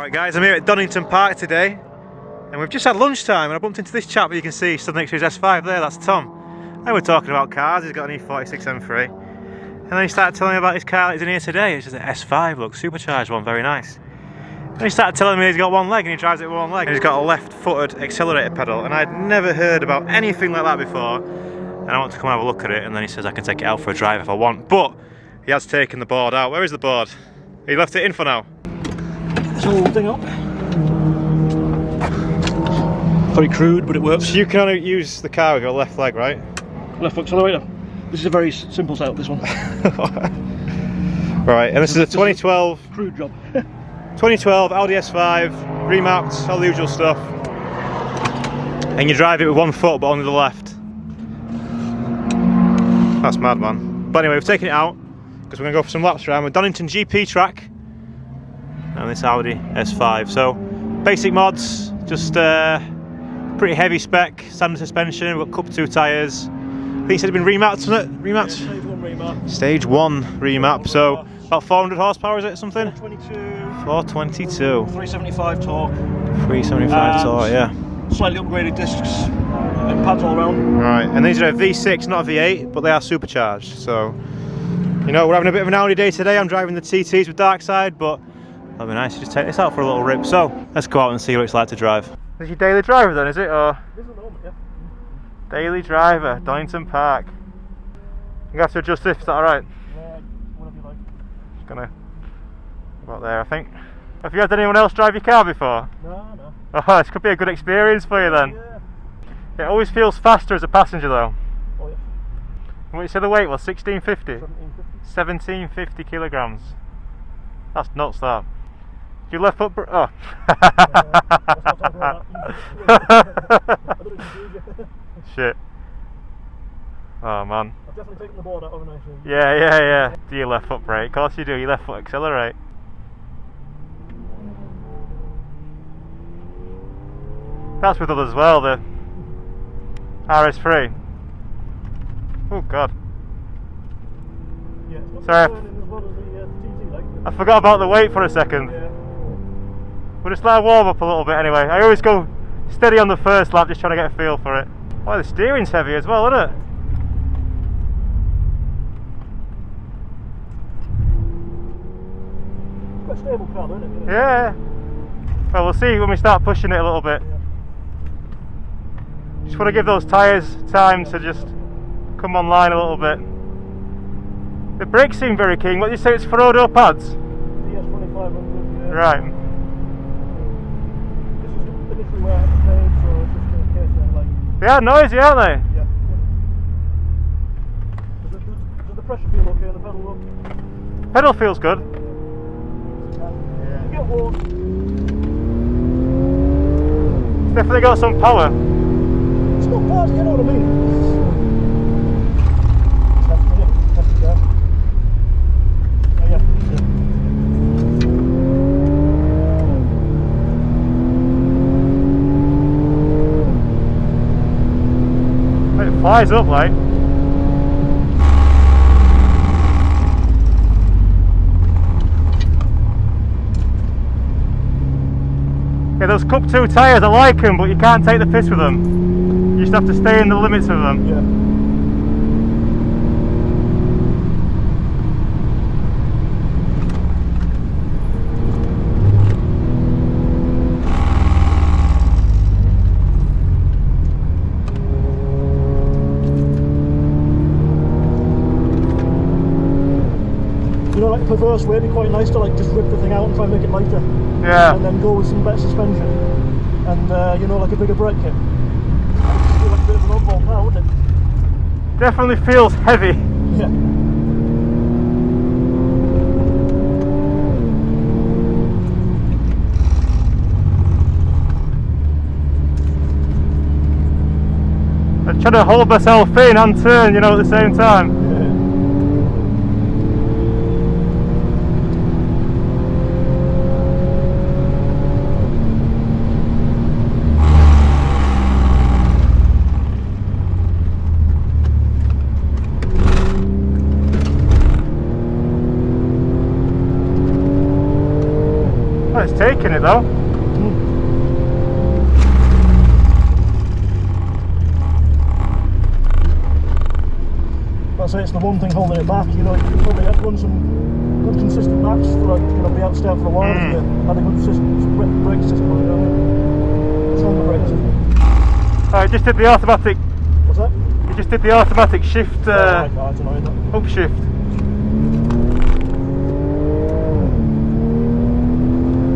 Alright guys, I'm here at Donignton Park today and we've just had lunchtime and I bumped into this chap that you can see stood next to his S5 there, that's Tom. And we're talking about cars, he's got an E46 M3 and then he started telling me about his car that's in here today, which is an S5, look, supercharged one, very nice. And he started telling me he's got one leg and he drives it with one leg and he's got a left-footed accelerator pedal and I'd never heard about anything like that before and I want to come have a look at it and then he says I can take it out for a drive if I want, but he has taken the board out. Where is the board? He left it in for now. This whole thing up. Very crude, but it works. So you can only use the car with your left leg, right? Left foot accelerator. This is a very simple setup, this one. Right, and this is a 2012... Crude job. 2012 Audi S5, remapped, all the usual stuff. And you drive it with one foot, but only the left. That's mad, man. But anyway, we've taken it out, because we're going to go for some laps around with Donignton GP track. And this Audi S5. So basic mods, just pretty heavy spec, standard suspension, we've got Cup 2 tyres. I think he said it's been remapped, wasn't it? Remapped? Yeah, stage 1 remap. Stage 1 remap, so about 400 horsepower, is it something? 422. 375 torque. 375 torque, yeah. Slightly upgraded discs and pads all around. Right, and these are a V6, not a V8, but they are supercharged. So, you know, we're having a bit of an Audi day today. I'm driving the TTs with Darkside, but that'd be nice to just take this out for a little rip. So let's go out and see what it's like to drive. This is your daily driver then, is it? Or This is the moment, yeah. daily driver, Donignton Park. You have to adjust this, is that alright? Yeah, whatever you like. Just gonna about there, I think. Have you had anyone else drive your car before? No, no. Oh, this could be a good experience for you then. Yeah. It always feels faster as a passenger though. Oh yeah. What you said the weight was? 1650? 1750. 1750 kilograms. That's nuts, that. You left foot. Oh. Shit. Oh man. I've definitely taken the board out, haven't I? Yeah. Do your left foot brake? Of course you do. Your left foot accelerate. That's with others as well. The RS3. Oh God. Yeah, it's not Sorry. turning as well as the TT like. I forgot about the weight for a second. Yeah. We'll just let it warm up a little bit anyway. I always go steady on the first lap, just trying to get a feel for it. Oh, the steering's heavy as well, isn't it? It's quite a stable car, isn't it? Yeah. Well, we'll see when we start pushing it a little bit. Yeah. Just want to give those tyres time to just come online a little bit. The brakes seem very keen. What did you say, it's Frodo pads? DS2500, yeah. Right. This is initially where I had the page, so it's just in case they're like... They are noisy, aren't they? Yeah. Does the pressure feel okay on the pedal though? Pedal feels good. Yeah. You get warm. It's definitely got some power. It's not bad, you know what I mean? It's hefty, yeah. Hefty car. Oh yeah. It flies up like. Yeah, those Cup 2 tyres, I like them, but you can't take the piss with them. You just have to stay in the limits of them. Yeah. You know, like a perverse way, it'd be quite nice to like just rip the thing out and try and make it lighter. Yeah. And then go with some better suspension and you know, like a bigger brake kit. It'd be like a bit of an oddball car, wouldn't it? Definitely feels heavy. Yeah. I'm trying to hold myself in and turn, you know, at the same time. taking it though. I'd say it's the one thing holding it back. You know, you could probably run some good consistent laps for, you know, be out for a while if you had a good brake system on it, don't you? Stronger brake system. I just did the automatic. What's that? You just did the automatic shift. It's annoying, that. Upshift.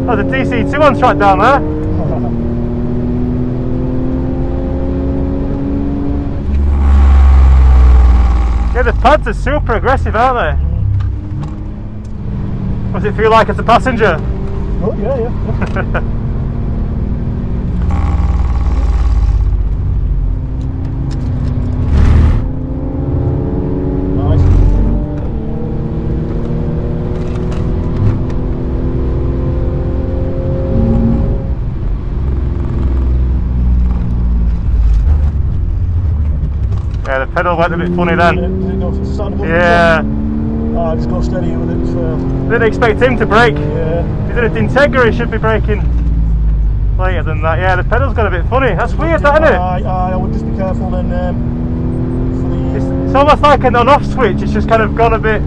Oh, the DC2 on track down there. Yeah, the pads are super aggressive, aren't they? What does it feel like as a passenger? Oh, yeah. Yeah, the pedal went a bit funny then. Yeah. Just go steady with it. Didn't expect him to brake. Yeah. He did a Integra, he should be braking later than that. Yeah, the pedal's got a bit funny. That's weird, that, isn't it? I would just be careful then for the... It's almost like an on-off switch, it's just kind of gone a bit...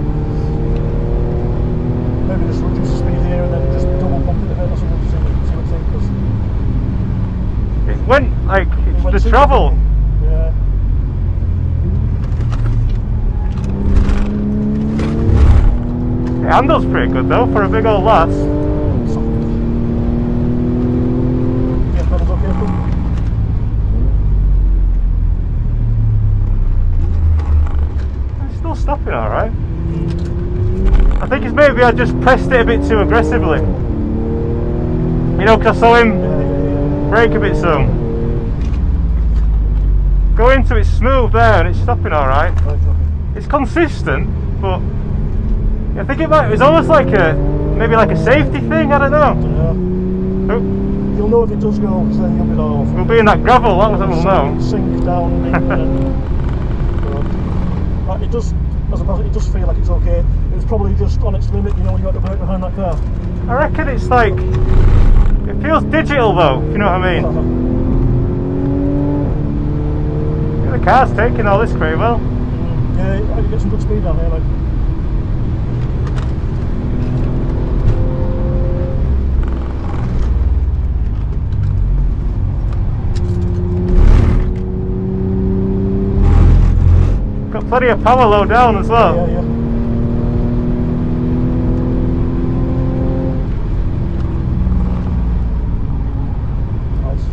Maybe just reduce the speed here and then just double pump it a bit or something to see what it thinks. It went like the travel. Yeah. It handles pretty good though for a big old lass. Yeah, pedals okay. It's still stopping alright. I think it's maybe I just pressed it a bit too aggressively. You know, because I saw him brake a bit soon. Go into it smooth there and it's stopping alright. It's consistent, but I think it was almost like maybe like a safety thing, I don't know. Oh. You'll know if it does go, because then you'll be like, we'll be in that gravel, that was we'll know. Sink down but it does, as a matter, it does feel like it's okay. It was probably just on its limit, you know, when you got the brake behind that car. I reckon it's like, it feels digital though, if you know what I mean. Yeah, the car's taking all this pretty well. Yeah, you get some good speed down here, like. Got plenty of power low down as well. Yeah. Nice.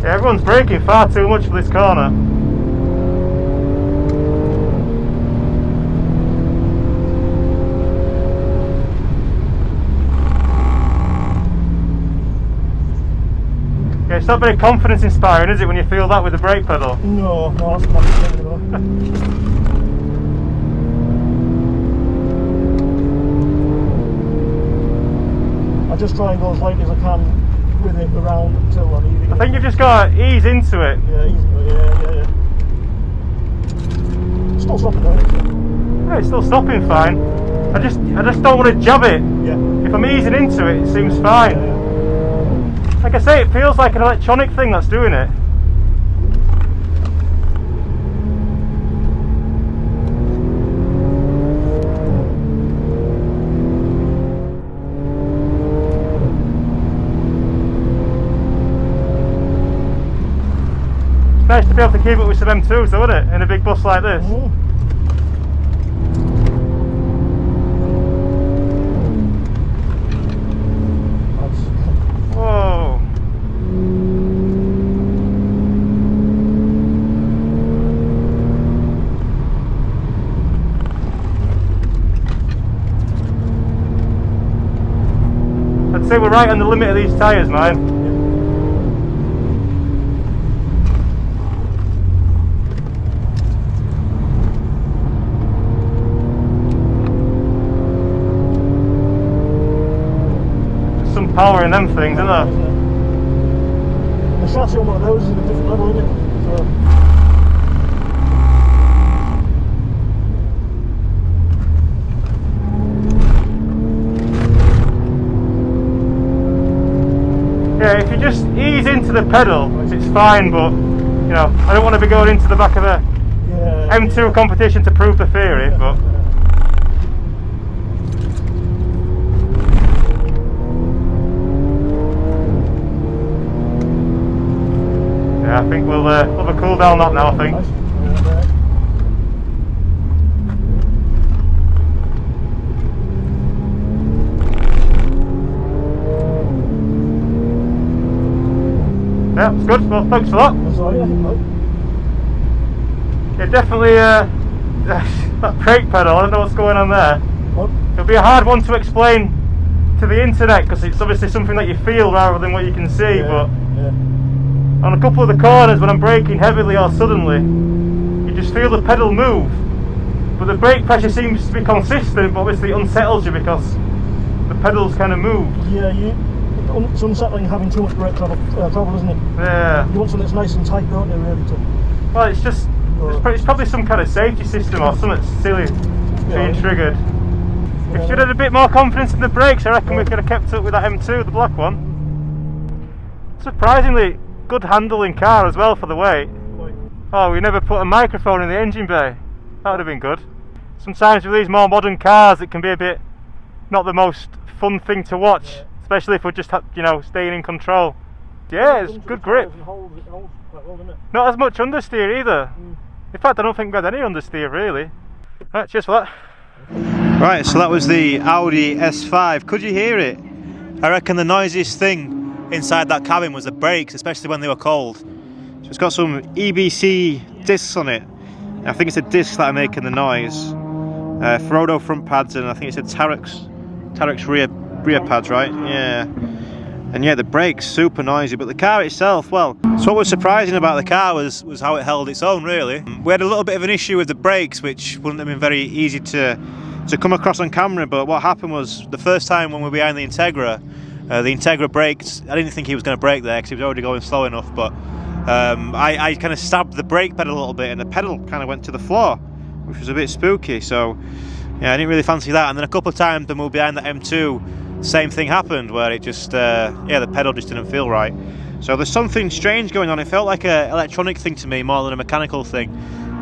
Yeah, everyone's braking far too much for this corner. Yeah, it's not very confidence inspiring, is it, when you feel that with the brake pedal? No, that's not the thing. I just try and go as lightly as I can with it around until I need it. I think you've just got to ease into it. Yeah, ease into it, yeah. Still stopping though, isn't it? Yeah, it's still stopping fine. I just don't want to jab it. Yeah. If I'm easing into it, it seems fine. Yeah. Like I say, it feels like an electronic thing that's doing it. It's nice to be able to keep it with some M2s though, isn't it? In a big bus like this. Whoa. I'd say we're right on the limit of these tyres, man. Some power in them things, isn't there? The chassis on one of those is at a different level, isn't it? So. just ease into the pedal, it's fine, but you know, I don't want to be going into the back of a M2 competition to prove the theory, but yeah, I think we'll have a cool down that now, I think. Yeah, it's good. Well, thanks for that. Yeah, definitely that brake pedal, I don't know what's going on there. It'll be a hard one to explain to the internet because it's obviously something that you feel rather than what you can see, but on a couple of the corners when I'm braking heavily or suddenly, you just feel the pedal move, but the brake pressure seems to be consistent, but obviously it unsettles you because the pedals kind of move. Yeah, it's unsettling having too much brake travel, isn't it? Yeah. You want something that's nice and tight, don't you, really? Well, it's just, it's probably some kind of safety system or something silly being triggered. If you'd had a bit more confidence in the brakes, I reckon we could have kept up with that M2, the black one. Surprisingly good handling car as well for the weight. Oh, we never put a microphone in the engine bay. That would have been good. Sometimes with these more modern cars it can be a bit not the most fun thing to watch, especially if we're just, you know, staying in control. Yeah, it's good grip. Not as much understeer either. In fact, I don't think we had any understeer really. Right, cheers for that. Right, so that was the Audi S5. Could you hear it? I reckon the noisiest thing inside that cabin was the brakes, especially when they were cold. So it's got some EBC discs on it. I think it's the discs that are making the noise. Frodo front pads, and I think it's a Terex rear pads, right? Yeah. And yeah, the brakes super noisy, but the car itself, well, so what was surprising about the car was how it held its own, really. We had a little bit of an issue with the brakes, which wouldn't have been very easy to come across on camera, but what happened was the first time when we were behind the Integra braked. I didn't think he was going to brake there because he was already going slow enough, but I kind of stabbed the brake pedal a little bit and the pedal kind of went to the floor, which was a bit spooky. So yeah, I didn't really fancy that. And then a couple of times when we were behind the M2, same thing happened where it just yeah, the pedal just didn't feel right. So there's something strange going on. It felt like an electronic thing to me more than a mechanical thing.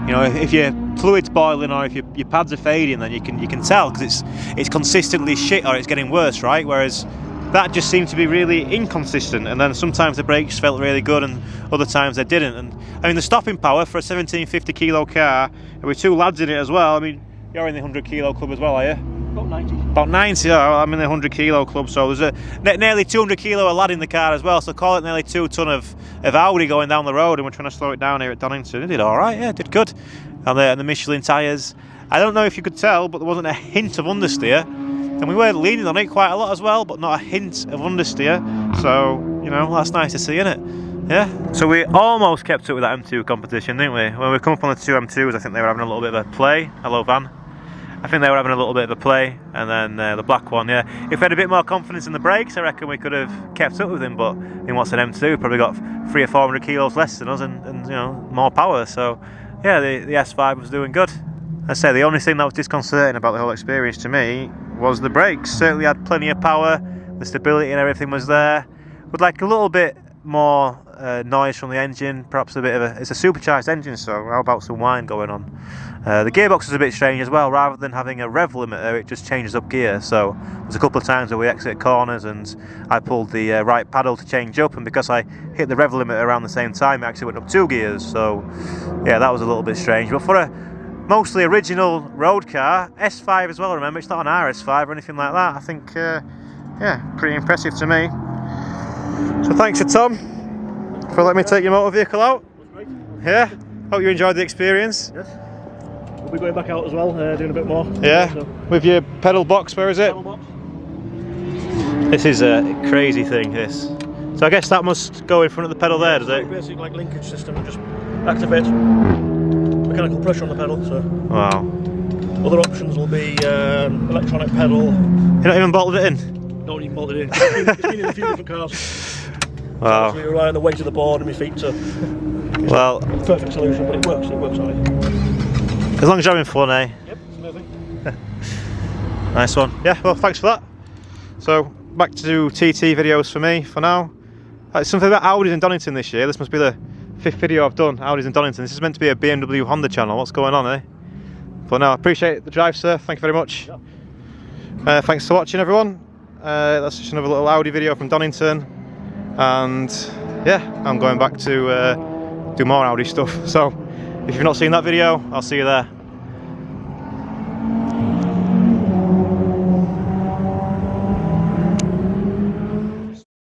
You know, if your fluid's boiling or if your pads are fading, then you can tell because it's consistently shit or it's getting worse, right? Whereas that just seemed to be really inconsistent, and then sometimes the brakes felt really good and other times they didn't. And I mean, the stopping power for a 1750 kilo car, and with two lads in it as well. I mean, you're in the 100 kilo club as well, are you? About 90. About 90, oh, I'm in the 100 kilo club, so there's a nearly 200 kilo lad in the car as well, so call it nearly 2 ton of Audi going down the road, and we're trying to slow it down here at Donignton. It did alright, yeah, it did good. And the Michelin tyres, I don't know if you could tell, but there wasn't a hint of understeer, and we were leaning on it quite a lot as well, but not a hint of understeer, so, you know, that's nice to see, isn't it? Yeah. So we almost kept up with that M2 competition, didn't we? When we come up on the two M2s, I think they were having a little bit of a play. Hello, Van. I think they were having a little bit of a play, and then the black one, yeah. If we had a bit more confidence in the brakes, I reckon we could have kept up with him, but in what's an M2, we probably got 300 or 400 kilos less than us and you know, more power, so yeah, the S5 was doing good. I say the only thing that was disconcerting about the whole experience to me was the brakes. Certainly had plenty of power, the stability and everything was there, with like a little bit more noise from the engine, perhaps a bit of it's a supercharged engine, so how about some whine going on. The gearbox is a bit strange as well. Rather than having a rev limiter, it just changes up gear, so there's a couple of times where we exit corners and I pulled the right paddle to change up, and because I hit the rev limiter around the same time, it actually went up 2 gears, so yeah, that was a little bit strange. But for a mostly original road car, S5 as well, remember, it's not an RS5 or anything like that, I think yeah, pretty impressive to me. So thanks to Tom for letting me take your motor vehicle out. Yeah, hope you enjoyed the experience. Yes. We'll be going back out as well, doing a bit more. Yeah, so. With your pedal box, where is it? Pedal box. This is a crazy thing, this. So I guess that must go in front of the pedal there, does it? Basically like linkage system, and just activate mechanical pressure on the pedal. So. Wow. Other options will be electronic pedal. You're not even bolted it in? Not even bolted in. It's been in a few different cars. Wow. So you rely on the weight of the board and my feet to. Well, perfect solution, but it works alright. As long as you're having fun, eh? Yep, smoothing. Nice one. Yeah, well, thanks for that. So, back to TT videos for me for now. Something about Audis in Donignton this year. This must be the 5th video I've done, Audis in Donignton. This is meant to be a BMW Honda channel. What's going on, eh? But no, I appreciate the drive, sir. Thank you very much. Yep. Thanks for watching, everyone. That's just another little Audi video from Donignton. And yeah, I'm going back to do more Audi stuff. So if you've not seen that video, I'll see you there.